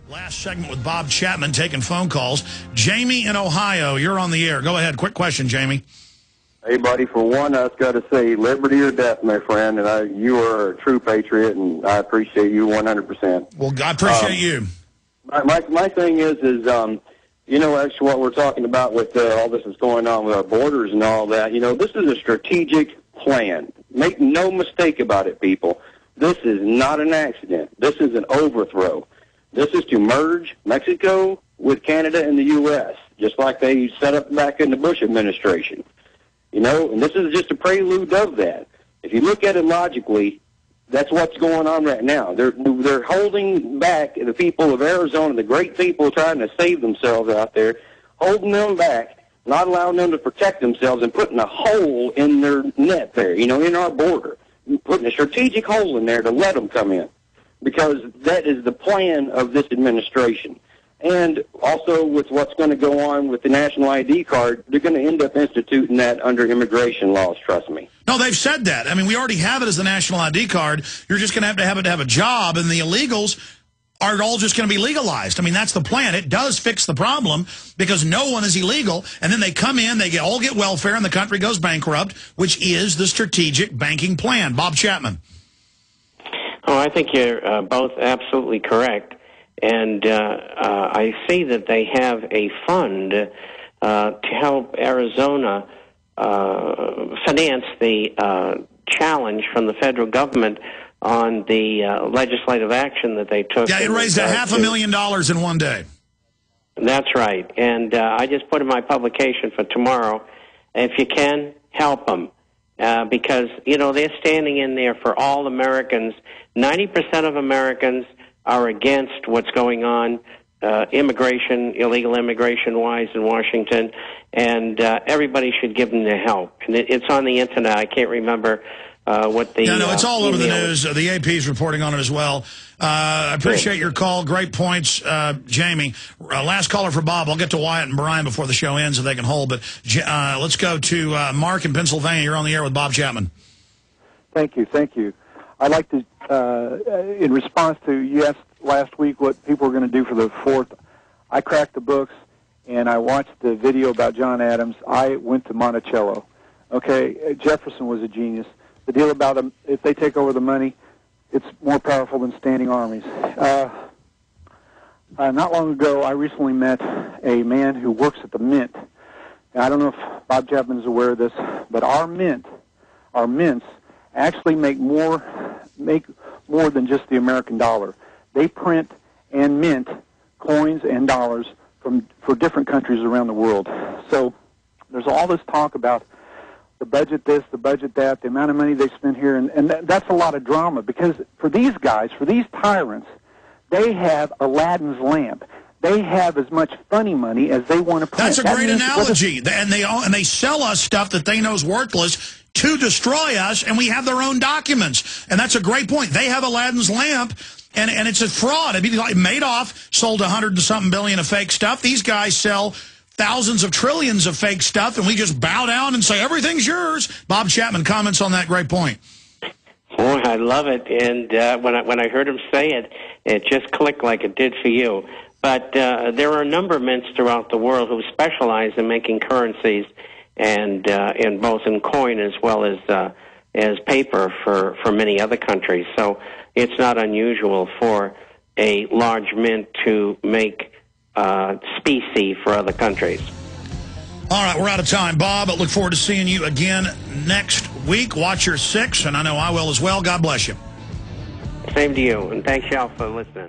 Last segment with Bob Chapman taking phone calls. Jamie in Ohio, you're on the air. Go ahead. Quick question, Jamie. Hey, buddy. For one, I've got to say liberty or death, my friend. And you are a true patriot, and I appreciate you 100%. Well, I appreciate you. My thing is you know, actually what we're talking about with all this is going on with our borders and all that, you know, this is a strategic plan. Make no mistake about it, people. This is not an accident. This is an overthrow. This is to merge Mexico with Canada and the U.S., just like they set up back in the Bush administration. You know, and this is just a prelude of that. If you look at it logically, that's what's going on right now. They're holding back the people of Arizona, the great people trying to save themselves out there, holding them back, not allowing them to protect themselves, and putting a hole in their net there, you know, in our border, putting a strategic hole in there to let them come in, because that is the plan of this administration. And also with what's going to go on with the national ID card, they're going to end up instituting that under immigration laws, trust me. No, they've said that. I mean, we already have it as the national ID card. You're just going to have it to have a job, and the illegals are all just going to be legalized. I mean, that's the plan. It does fix the problem because no one is illegal, and then they come in, they all get welfare, and the country goes bankrupt, which is the strategic banking plan. Bob Chapman. Oh, I think you're both absolutely correct. And I see that they have a fund to help Arizona finance the challenge from the federal government on the legislative action that they took. Yeah, it raised $500,000 in one day. That's right. And I just put in my publication for tomorrow, if you can, help them. Because, you know, they're standing in there for all Americans. 90% of Americans are against what's going on, illegal immigration-wise in Washington, and everybody should give them their help. And it's on the Internet. I can't remember what the... No, it's all over the news. The AP is reporting on it as well. I appreciate your call. Great points, Jamie. Last caller for Bob. I'll get to Wyatt and Brian before the show ends if they can hold. But let's go to Mark in Pennsylvania. You're on the air with Bob Chapman. Thank you. I'd like to, in response to, you asked last week what people were going to do for the 4th. I cracked the books, and I watched the video about John Adams. I went to Monticello. Okay, Jefferson was a genius. The deal about them, if they take over the money, it's more powerful than standing armies. Not long ago, I recently met a man who works at the Mint. And I don't know if Bob Chapman is aware of this, but our mints actually make more than just the American dollar. They print and mint coins and dollars for different countries around the world. So there's all this talk about the budget this, the budget that, the amount of money they spend here, and that's a lot of drama, because for these guys, for these tyrants, they have Aladdin's lamp. They have as much funny money as they want to print. That's a great analogy. And they sell us stuff that they know is worthless to destroy us, and we have their own documents. And that's a great point. They have Aladdin's lamp, and it's a fraud. I mean, like Madoff sold 100 and something billion of fake stuff. These guys sell thousands of trillions of fake stuff, and we just bow down and say, everything's yours. Bob Chapman comments on that great point. Boy, I love it. And when I heard him say it, it just clicked like it did for you. But there are a number of mints throughout the world who specialize in making currencies, and in both in coin as well as paper for many other countries. So it's not unusual for a large mint to make specie for other countries. All right, we're out of time, Bob. I look forward to seeing you again next week. Watch your 6, and I know I will as well. God bless you. Same to you, and thanks y'all for listening.